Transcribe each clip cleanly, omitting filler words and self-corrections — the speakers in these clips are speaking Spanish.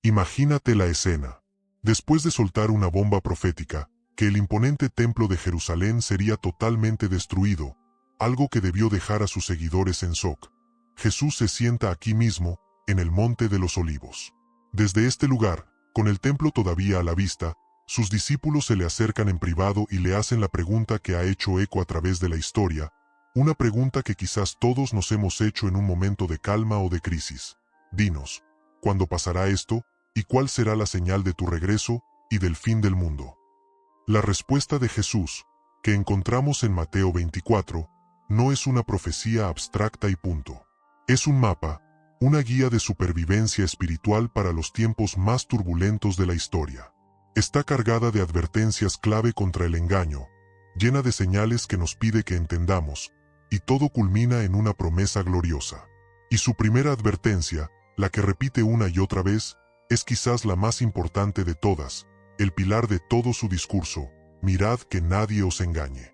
Imagínate la escena. Después de soltar una bomba profética, que el imponente templo de Jerusalén sería totalmente destruido, algo que debió dejar a sus seguidores en shock, Jesús se sienta aquí mismo, en el Monte de los Olivos. Desde este lugar, con el templo todavía a la vista, sus discípulos se le acercan en privado y le hacen la pregunta que ha hecho eco a través de la historia, una pregunta que quizás todos nos hemos hecho en un momento de calma o de crisis. Dinos, ¿cuándo pasará esto? ¿Y cuál será la señal de tu regreso y del fin del mundo? La respuesta de Jesús, que encontramos en Mateo 24, no es una profecía abstracta y punto. Es un mapa, una guía de supervivencia espiritual para los tiempos más turbulentos de la historia. Está cargada de advertencias clave contra el engaño, llena de señales que nos pide que entendamos, y todo culmina en una promesa gloriosa. Y su primera advertencia, la que repite una y otra vez, es quizás la más importante de todas, el pilar de todo su discurso: mirad que nadie os engañe.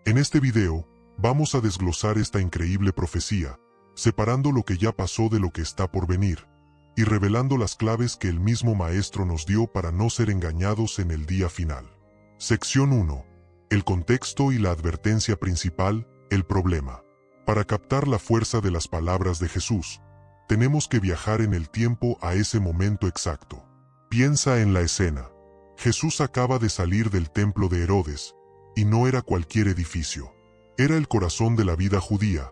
En este video, vamos a desglosar esta increíble profecía, separando lo que ya pasó de lo que está por venir, y revelando las claves que el mismo Maestro nos dio para no ser engañados en el día final. Sección 1. El contexto y la advertencia principal, el problema. Para captar la fuerza de las palabras de Jesús, tenemos que viajar en el tiempo a ese momento exacto. Piensa en la escena. Jesús acaba de salir del templo de Herodes, y no era cualquier edificio. Era el corazón de la vida judía,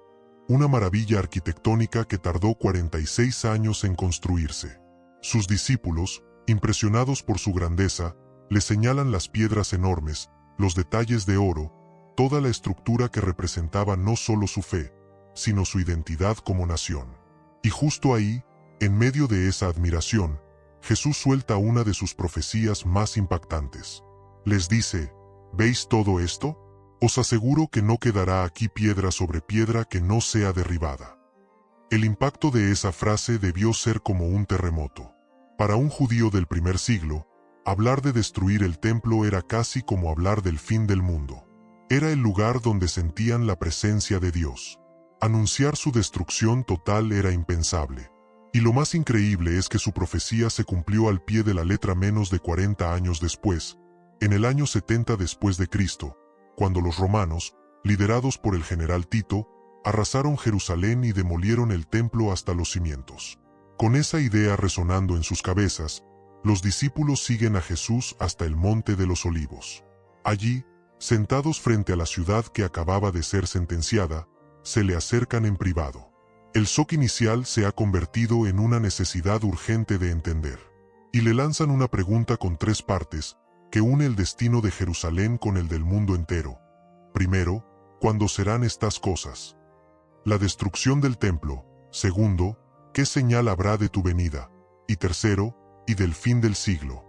una maravilla arquitectónica que tardó 46 años en construirse. Sus discípulos, impresionados por su grandeza, le señalan las piedras enormes, los detalles de oro, toda la estructura que representaba no solo su fe, sino su identidad como nación. Y justo ahí, en medio de esa admiración, Jesús suelta una de sus profecías más impactantes. Les dice: ¿veis todo esto? Os aseguro que no quedará aquí piedra sobre piedra que no sea derribada. El impacto de esa frase debió ser como un terremoto. Para un judío del primer siglo, hablar de destruir el templo era casi como hablar del fin del mundo. Era el lugar donde sentían la presencia de Dios. Anunciar su destrucción total era impensable. Y lo más increíble es que su profecía se cumplió al pie de la letra menos de 40 años después, en el año 70 después de Cristo, cuando los romanos, liderados por el general Tito, arrasaron Jerusalén y demolieron el templo hasta los cimientos. Con esa idea resonando en sus cabezas, los discípulos siguen a Jesús hasta el Monte de los Olivos. Allí, sentados frente a la ciudad que acababa de ser sentenciada, se le acercan en privado. El shock inicial se ha convertido en una necesidad urgente de entender. Y le lanzan una pregunta con 3 partes, que une el destino de Jerusalén con el del mundo entero. Primero, ¿cuándo serán estas cosas? La destrucción del templo. Segundo, ¿qué señal habrá de tu venida? Y tercero, ¿y del fin del siglo?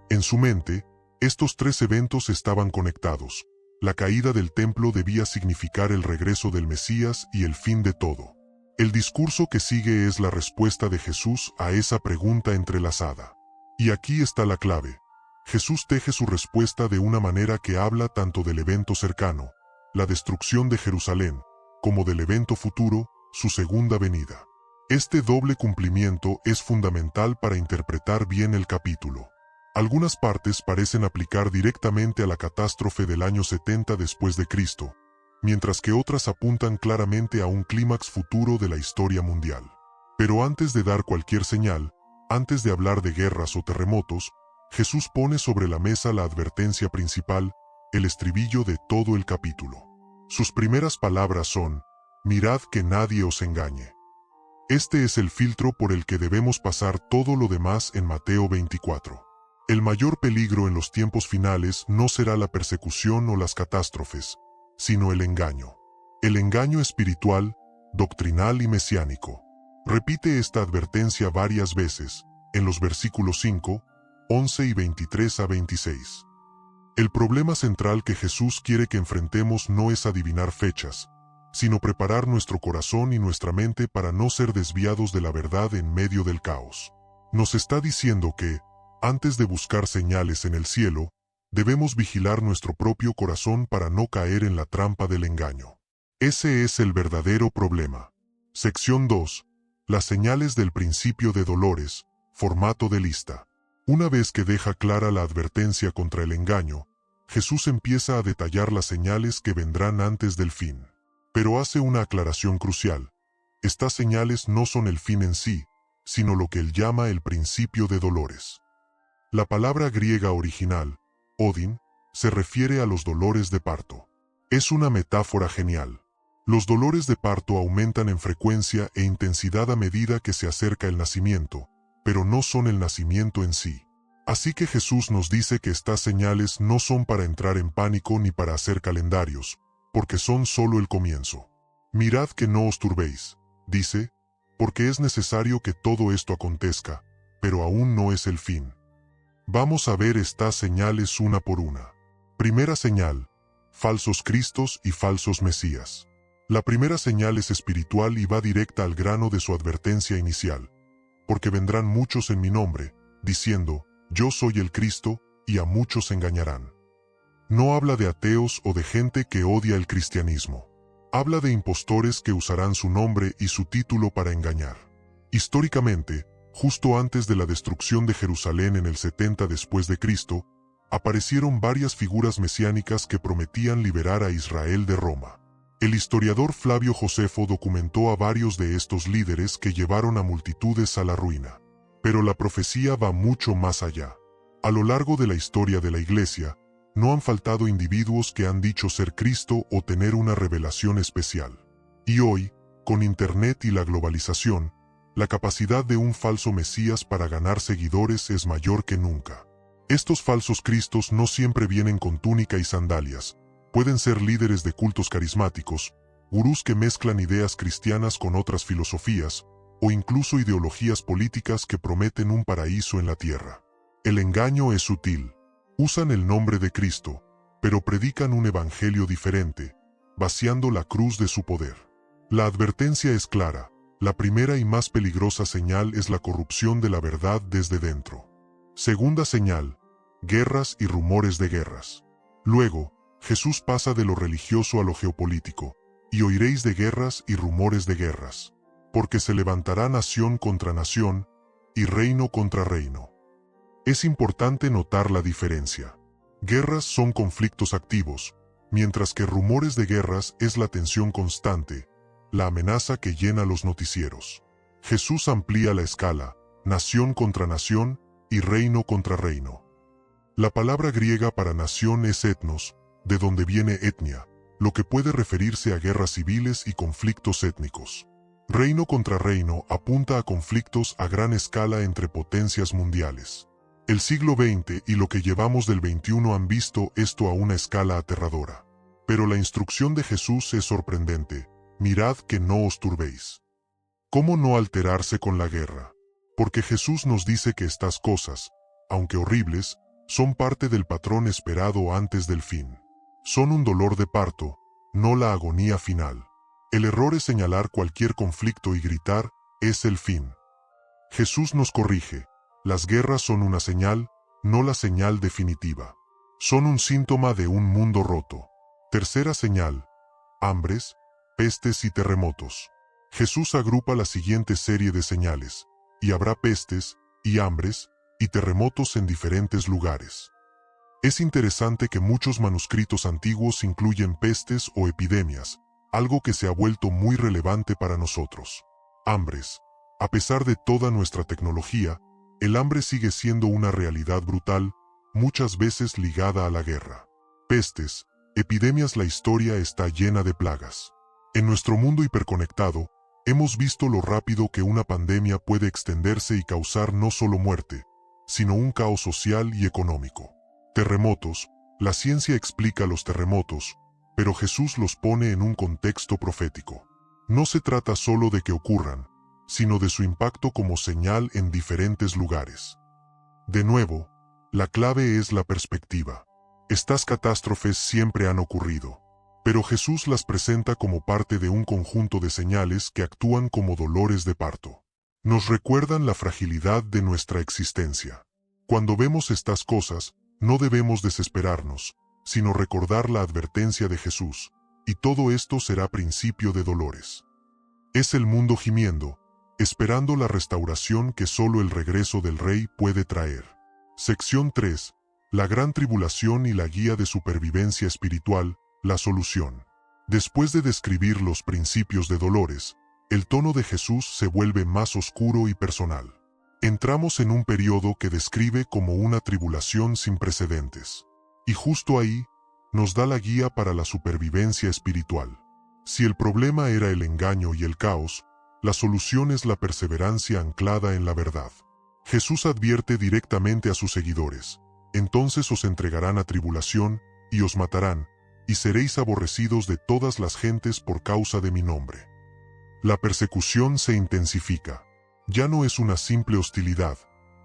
En su mente, estos 3 eventos estaban conectados. La caída del templo debía significar el regreso del Mesías y el fin de todo. El discurso que sigue es la respuesta de Jesús a esa pregunta entrelazada. Y aquí está la clave. Jesús teje su respuesta de una manera que habla tanto del evento cercano, la destrucción de Jerusalén, como del evento futuro, su segunda venida. Este doble cumplimiento es fundamental para interpretar bien el capítulo. Algunas partes parecen aplicar directamente a la catástrofe del año 70 después de Cristo, mientras que otras apuntan claramente a un clímax futuro de la historia mundial. Pero antes de dar cualquier señal, antes de hablar de guerras o terremotos, Jesús pone sobre la mesa la advertencia principal, el estribillo de todo el capítulo. Sus primeras palabras son: mirad que nadie os engañe. Este es el filtro por el que debemos pasar todo lo demás en Mateo 24. El mayor peligro en los tiempos finales no será la persecución o las catástrofes, sino el engaño. El engaño espiritual, doctrinal y mesiánico. Repite esta advertencia varias veces, en los versículos 5, 11 y 23 a 26. El problema central que Jesús quiere que enfrentemos no es adivinar fechas, sino preparar nuestro corazón y nuestra mente para no ser desviados de la verdad en medio del caos. Nos está diciendo que, antes de buscar señales en el cielo, debemos vigilar nuestro propio corazón para no caer en la trampa del engaño. Ese es el verdadero problema. Sección 2. Las señales del principio de dolores, Formato de lista. Una vez que deja clara la advertencia contra el engaño, Jesús empieza a detallar las señales que vendrán antes del fin. Pero hace una aclaración crucial. Estas señales no son el fin en sí, sino lo que él llama el principio de dolores. La palabra griega original, Odin, se refiere a los dolores de parto. Es una metáfora genial. Los dolores de parto aumentan en frecuencia e intensidad a medida que se acerca el nacimiento, pero no son el nacimiento en sí. Así que Jesús nos dice que estas señales no son para entrar en pánico ni para hacer calendarios, porque son solo el comienzo. Mirad que no os turbéis, dice, porque es necesario que todo esto acontezca, pero aún no es el fin. Vamos a ver estas señales una por una. Primera señal: falsos cristos y falsos mesías. La primera señal es espiritual y va directa al grano de su advertencia inicial. Porque vendrán muchos en mi nombre, diciendo, yo soy el Cristo, y a muchos engañarán. No habla de ateos o de gente que odia el cristianismo. Habla de impostores que usarán su nombre y su título para engañar. Históricamente, justo antes de la destrucción de Jerusalén en el 70 después de Cristo, aparecieron varias figuras mesiánicas que prometían liberar a Israel de Roma. El historiador Flavio Josefo documentó a varios de estos líderes que llevaron a multitudes a la ruina. Pero la profecía va mucho más allá. A lo largo de la historia de la Iglesia, no han faltado individuos que han dicho ser Cristo o tener una revelación especial. Y hoy, con Internet y la globalización, la capacidad de un falso Mesías para ganar seguidores es mayor que nunca. Estos falsos Cristos no siempre vienen con túnica y sandalias. Pueden ser líderes de cultos carismáticos, gurús que mezclan ideas cristianas con otras filosofías, o incluso ideologías políticas que prometen un paraíso en la tierra. El engaño es sutil. Usan el nombre de Cristo, pero predican un evangelio diferente, vaciando la cruz de su poder. La advertencia es clara. La primera y más peligrosa señal es la corrupción de la verdad desde dentro. Segunda señal: guerras y rumores de guerras. Luego, Jesús pasa de lo religioso a lo geopolítico, y oiréis de guerras y rumores de guerras, porque se levantará nación contra nación, y reino contra reino. Es importante notar la diferencia. Guerras son conflictos activos, mientras que rumores de guerras es la tensión constante, la amenaza que llena los noticieros. Jesús amplía la escala, nación contra nación y reino contra reino. La palabra griega para nación es etnos, de donde viene etnia, lo que puede referirse a guerras civiles y conflictos étnicos. Reino contra reino apunta a conflictos a gran escala entre potencias mundiales. El siglo XX y lo que llevamos del XXI han visto esto a una escala aterradora. Pero la instrucción de Jesús es sorprendente: mirad que no os turbéis. ¿Cómo no alterarse con la guerra? Porque Jesús nos dice que estas cosas, aunque horribles, son parte del patrón esperado antes del fin. Son un dolor de parto, no la agonía final. El error es señalar cualquier conflicto y gritar, es el fin. Jesús nos corrige. Las guerras son una señal, no la señal definitiva. Son un síntoma de un mundo roto. Tercera señal: hambres, pestes y terremotos. Jesús agrupa la siguiente serie de señales, y habrá pestes, y hambres, y terremotos en diferentes lugares. Es interesante que muchos manuscritos antiguos incluyen pestes o epidemias, algo que se ha vuelto muy relevante para nosotros. Hambres. A pesar de toda nuestra tecnología, el hambre sigue siendo una realidad brutal, muchas veces ligada a la guerra. Pestes, epidemias. La historia está llena de plagas. En nuestro mundo hiperconectado, hemos visto lo rápido que una pandemia puede extenderse y causar no solo muerte, sino un caos social y económico. Terremotos. La ciencia explica los terremotos, pero Jesús los pone en un contexto profético. No se trata solo de que ocurran, sino de su impacto como señal en diferentes lugares. De nuevo, la clave es la perspectiva. Estas catástrofes siempre han ocurrido, pero Jesús las presenta como parte de un conjunto de señales que actúan como dolores de parto. Nos recuerdan la fragilidad de nuestra existencia. Cuando vemos estas cosas, no debemos desesperarnos, sino recordar la advertencia de Jesús, y todo esto será principio de dolores. Es el mundo gimiendo, esperando la restauración que solo el regreso del Rey puede traer. Sección 3. La gran tribulación y la guía de supervivencia espiritual, la solución. Después de describir los principios de dolores, el tono de Jesús se vuelve más oscuro y personal. Entramos en un periodo que describe como una tribulación sin precedentes. Y justo ahí, nos da la guía para la supervivencia espiritual. Si el problema era el engaño y el caos, la solución es la perseverancia anclada en la verdad. Jesús advierte directamente a sus seguidores: entonces os entregarán a tribulación, y os matarán, y seréis aborrecidos de todas las gentes por causa de mi nombre. La persecución se intensifica. Ya no es una simple hostilidad,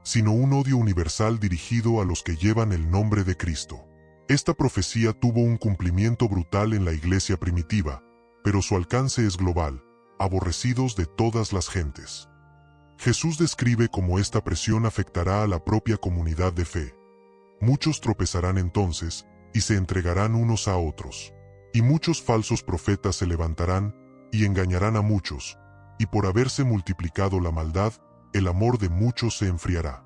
sino un odio universal dirigido a los que llevan el nombre de Cristo. Esta profecía tuvo un cumplimiento brutal en la iglesia primitiva, pero su alcance es global, aborrecidos de todas las gentes. Jesús describe cómo esta presión afectará a la propia comunidad de fe. Muchos tropezarán entonces, y se entregarán unos a otros. Y muchos falsos profetas se levantarán, y engañarán a muchos, y por haberse multiplicado la maldad, el amor de muchos se enfriará.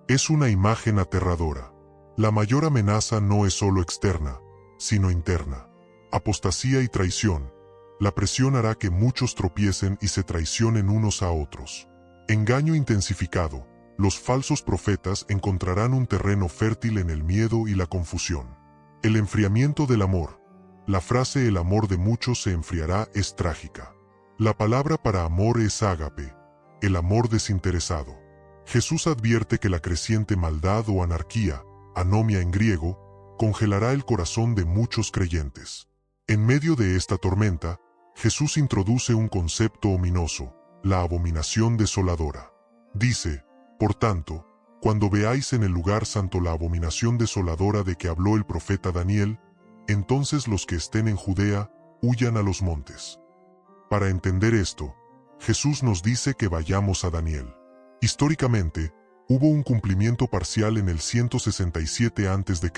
Es una imagen aterradora. La mayor amenaza no es solo externa, sino interna. Apostasía y traición. La presión hará que muchos tropiecen y se traicionen unos a otros. Engaño intensificado. Los falsos profetas encontrarán un terreno fértil en el miedo y la confusión. El enfriamiento del amor. La frase "el amor de muchos se enfriará" es trágica. La palabra para amor es ágape, el amor desinteresado. Jesús advierte que la creciente maldad o anarquía, anomia en griego, congelará el corazón de muchos creyentes. En medio de esta tormenta, Jesús introduce un concepto ominoso: la abominación desoladora. Dice: por tanto, cuando veáis en el lugar santo la abominación desoladora de que habló el profeta Daniel, entonces los que estén en Judea, huyan a los montes. Para entender esto, Jesús nos dice que vayamos a Daniel. Históricamente, hubo un cumplimiento parcial en el 167 a.C.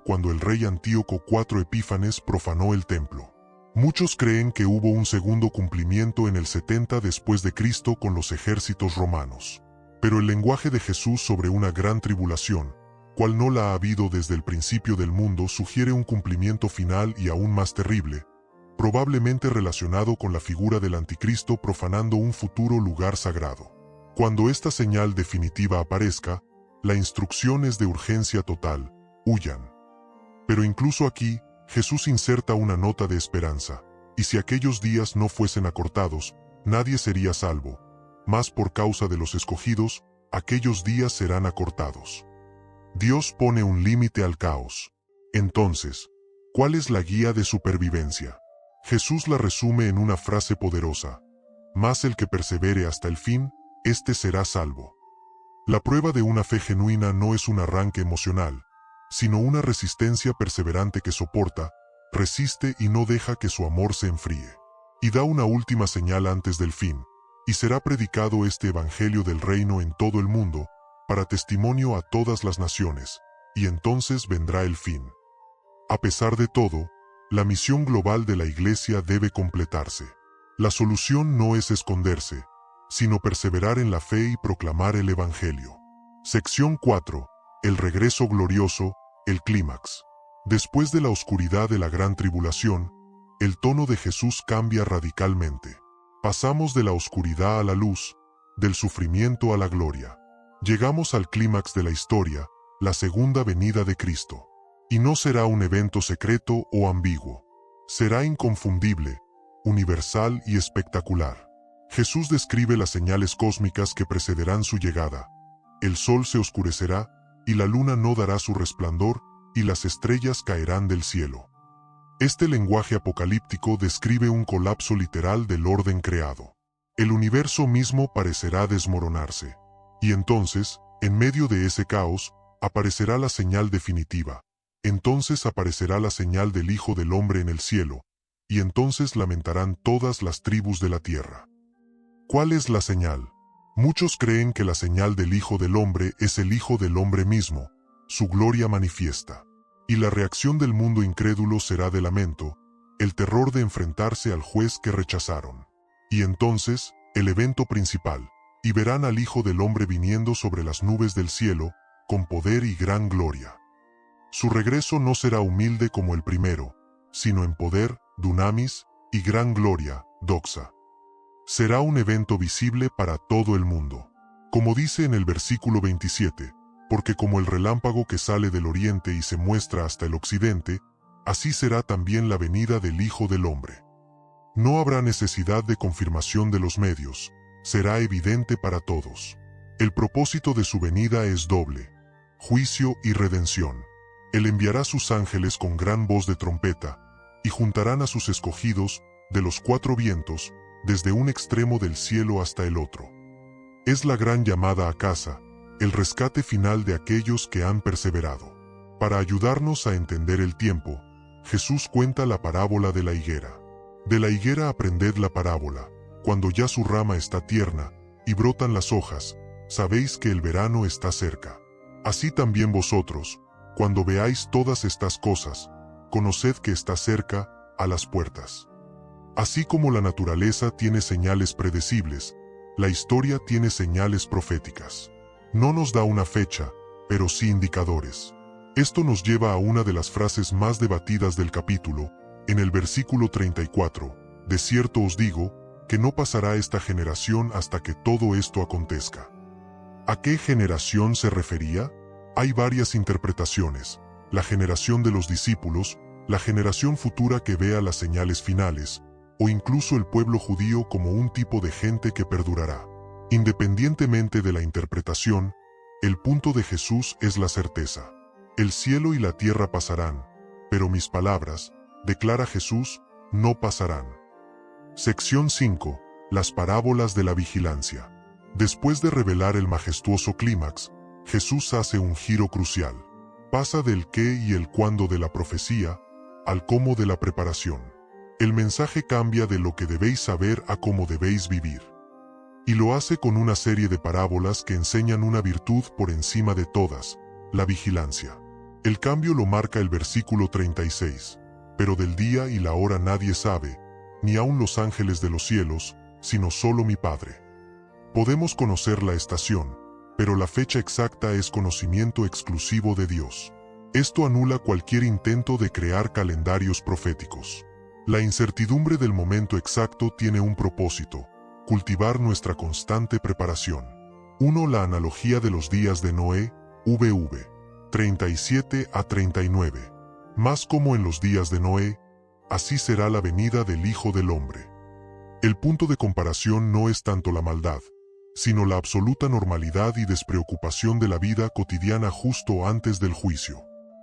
cuando el rey Antíoco IV Epífanes profanó el templo. Muchos creen que hubo un segundo cumplimiento en el 70 después de Cristo con los ejércitos romanos. Pero el lenguaje de Jesús sobre una gran tribulación, cual no la ha habido desde el principio del mundo, sugiere un cumplimiento final y aún más terrible, probablemente relacionado con la figura del anticristo profanando un futuro lugar sagrado. Cuando esta señal definitiva aparezca, la instrucción es de urgencia total: huyan. Pero incluso aquí, Jesús inserta una nota de esperanza: y si aquellos días no fuesen acortados, nadie sería salvo, mas por causa de los escogidos, aquellos días serán acortados. Dios pone un límite al caos. Entonces, ¿cuál es la guía de supervivencia? Jesús la resume en una frase poderosa: mas el que persevere hasta el fin, éste será salvo. La prueba de una fe genuina no es un arranque emocional, sino una resistencia perseverante que soporta, resiste y no deja que su amor se enfríe. Y da una última señal antes del fin: y será predicado este evangelio del reino en todo el mundo, para testimonio a todas las naciones, y entonces vendrá el fin. A pesar de todo, la misión global de la Iglesia debe completarse. La solución no es esconderse, sino perseverar en la fe y proclamar el Evangelio. Sección 4. El regreso glorioso, el clímax. Después de la oscuridad de la gran tribulación, el tono de Jesús cambia radicalmente. Pasamos de la oscuridad a la luz, del sufrimiento a la gloria. Llegamos al clímax de la historia, la segunda venida de Cristo. Y no será un evento secreto o ambiguo. Será inconfundible, universal y espectacular. Jesús describe las señales cósmicas que precederán su llegada. El sol se oscurecerá, y la luna no dará su resplandor, y las estrellas caerán del cielo. Este lenguaje apocalíptico describe un colapso literal del orden creado. El universo mismo parecerá desmoronarse. Y entonces, en medio de ese caos, aparecerá la señal definitiva. Entonces aparecerá la señal del Hijo del Hombre en el cielo, y entonces lamentarán todas las tribus de la tierra. ¿Cuál es la señal? Muchos creen que la señal del Hijo del Hombre es el Hijo del Hombre mismo, su gloria manifiesta. Y la reacción del mundo incrédulo será de lamento, el terror de enfrentarse al juez que rechazaron. Y entonces, el evento principal, y verán al Hijo del Hombre viniendo sobre las nubes del cielo, con poder y gran gloria. Su regreso no será humilde como el primero, sino en poder, dunamis, y gran gloria, doxa. Será un evento visible para todo el mundo. Como dice en el versículo 27, porque como el relámpago que sale del oriente y se muestra hasta el occidente, así será también la venida del Hijo del Hombre. No habrá necesidad de confirmación de los medios, será evidente para todos. El propósito de su venida es doble: juicio y redención. Él enviará sus ángeles con gran voz de trompeta, y juntarán a sus escogidos de los cuatro vientos, desde un extremo del cielo hasta el otro. Es la gran llamada a casa, el rescate final de aquellos que han perseverado. Para ayudarnos a entender el tiempo, Jesús cuenta la parábola de la higuera. De la higuera aprended la parábola: cuando ya su rama está tierna, y brotan las hojas, sabéis que el verano está cerca. Así también vosotros, cuando veáis todas estas cosas, conoced que está cerca, a las puertas. Así como la naturaleza tiene señales predecibles, la historia tiene señales proféticas. No nos da una fecha, pero sí indicadores. Esto nos lleva a una de las frases más debatidas del capítulo, en el versículo 34, de cierto os digo, que no pasará esta generación hasta que todo esto acontezca. ¿A qué generación se refería? Hay varias interpretaciones: la generación de los discípulos, la generación futura que vea las señales finales, o incluso el pueblo judío como un tipo de gente que perdurará. Independientemente de la interpretación, el punto de Jesús es la certeza. El cielo y la tierra pasarán, pero mis palabras, declara Jesús, no pasarán. Sección 5. Las parábolas de la vigilancia. Después de revelar el majestuoso clímax, Jesús hace un giro crucial. Pasa del qué y el cuándo de la profecía, al cómo de la preparación. El mensaje cambia de lo que debéis saber a cómo debéis vivir. Y lo hace con una serie de parábolas que enseñan una virtud por encima de todas: la vigilancia. El cambio lo marca el versículo 36. Pero del día y la hora nadie sabe, ni aun los ángeles de los cielos, sino solo mi Padre. Podemos conocer la estación, pero la fecha exacta es conocimiento exclusivo de Dios. Esto anula cualquier intento de crear calendarios proféticos. La incertidumbre del momento exacto tiene un propósito: cultivar nuestra constante preparación. 1. La analogía de los días de Noé, VV 37 a 39. Más como en los días de Noé, así será la venida del Hijo del Hombre. El punto de comparación no es tanto la maldad, sino la absoluta normalidad y despreocupación de la vida cotidiana justo antes del juicio.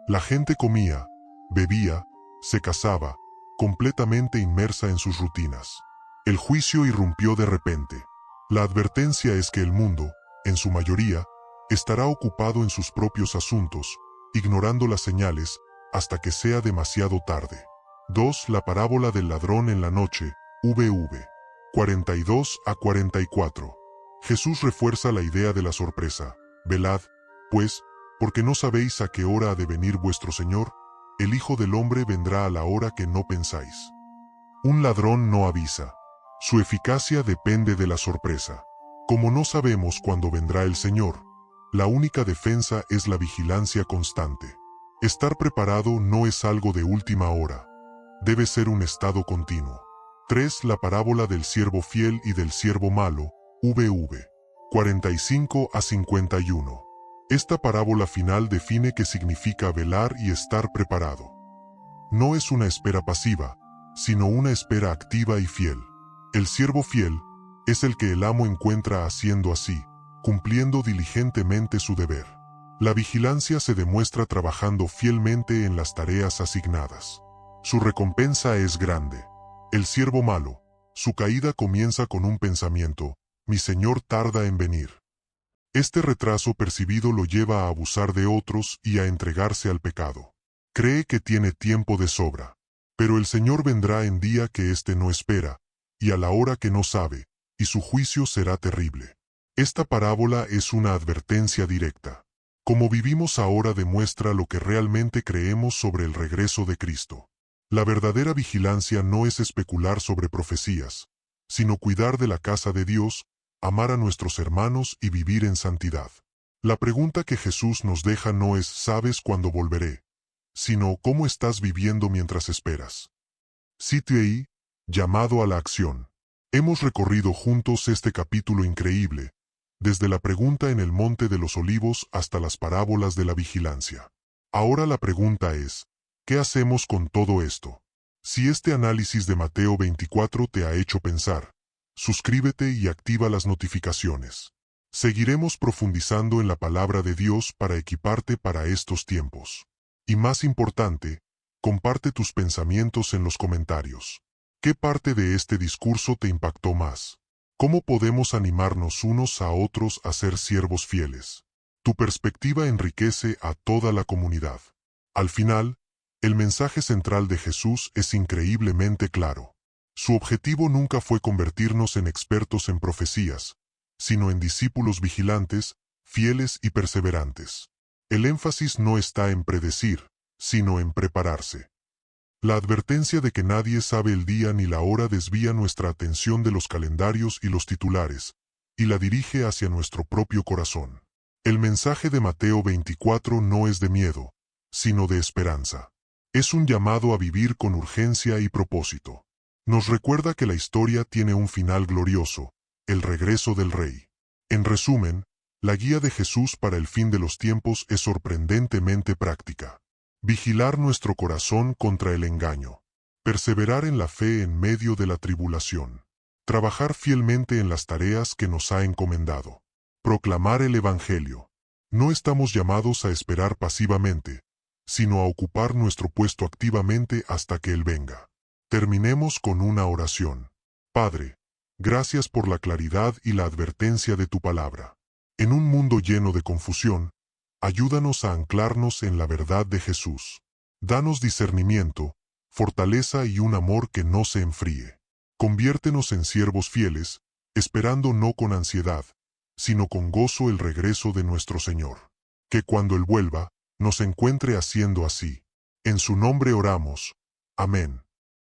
La gente comía, bebía, se casaba, completamente inmersa en sus rutinas. El juicio irrumpió de repente. La advertencia es que el mundo, en su mayoría, estará ocupado en sus propios asuntos, ignorando las señales, hasta que sea demasiado tarde. 2. La parábola del ladrón en la noche, VV 42 a 44. Jesús refuerza la idea de la sorpresa. Velad, pues, porque no sabéis a qué hora ha de venir vuestro Señor. El Hijo del Hombre vendrá a la hora que no pensáis. Un ladrón no avisa. Su eficacia depende de la sorpresa. Como no sabemos cuándo vendrá el Señor, la única defensa es la vigilancia constante. Estar preparado no es algo de última hora. Debe ser un estado continuo. 3. La parábola del siervo fiel y del siervo malo, VV 45 a 51. Esta parábola final define qué significa velar y estar preparado. No es una espera pasiva, sino una espera activa y fiel. El siervo fiel es el que el amo encuentra haciendo así, cumpliendo diligentemente su deber. La vigilancia se demuestra trabajando fielmente en las tareas asignadas. Su recompensa es grande. El siervo malo, su caída comienza con un pensamiento: mi Señor tarda en venir. Este retraso percibido lo lleva a abusar de otros y a entregarse al pecado. Cree que tiene tiempo de sobra. Pero el Señor vendrá en día que éste no espera, y a la hora que no sabe, y su juicio será terrible. Esta parábola es una advertencia directa. Como vivimos ahora demuestra lo que realmente creemos sobre el regreso de Cristo. La verdadera vigilancia no es especular sobre profecías, sino cuidar de la casa de Dios, amar a nuestros hermanos y vivir en santidad. La pregunta que Jesús nos deja no es ¿sabes cuándo volveré?, sino ¿cómo estás viviendo mientras esperas? Sitio ahí, llamado a la acción. Hemos recorrido juntos este capítulo increíble, desde la pregunta en el Monte de los Olivos hasta las parábolas de la vigilancia. Ahora la pregunta es, ¿qué hacemos con todo esto? Si este análisis de Mateo 24 te ha hecho pensar, suscríbete y activa las notificaciones. Seguiremos profundizando en la palabra de Dios para equiparte para estos tiempos. Y más importante, comparte tus pensamientos en los comentarios. ¿Qué parte de este discurso te impactó más? ¿Cómo podemos animarnos unos a otros a ser siervos fieles? Tu perspectiva enriquece a toda la comunidad. Al final, el mensaje central de Jesús es increíblemente claro. Su objetivo nunca fue convertirnos en expertos en profecías, sino en discípulos vigilantes, fieles y perseverantes. El énfasis no está en predecir, sino en prepararse. La advertencia de que nadie sabe el día ni la hora desvía nuestra atención de los calendarios y los titulares, y la dirige hacia nuestro propio corazón. El mensaje de Mateo 24 no es de miedo, sino de esperanza. Es un llamado a vivir con urgencia y propósito. Nos recuerda que la historia tiene un final glorioso, el regreso del Rey. En resumen, la guía de Jesús para el fin de los tiempos es sorprendentemente práctica. Vigilar nuestro corazón contra el engaño. Perseverar en la fe en medio de la tribulación. Trabajar fielmente en las tareas que nos ha encomendado. Proclamar el Evangelio. No estamos llamados a esperar pasivamente, sino a ocupar nuestro puesto activamente hasta que Él venga. Terminemos con una oración. Padre, gracias por la claridad y la advertencia de tu palabra. En un mundo lleno de confusión, ayúdanos a anclarnos en la verdad de Jesús. Danos discernimiento, fortaleza y un amor que no se enfríe. Conviértenos en siervos fieles, esperando no con ansiedad, sino con gozo el regreso de nuestro Señor. Que cuando Él vuelva, nos encuentre haciendo así. En su nombre oramos. Amén.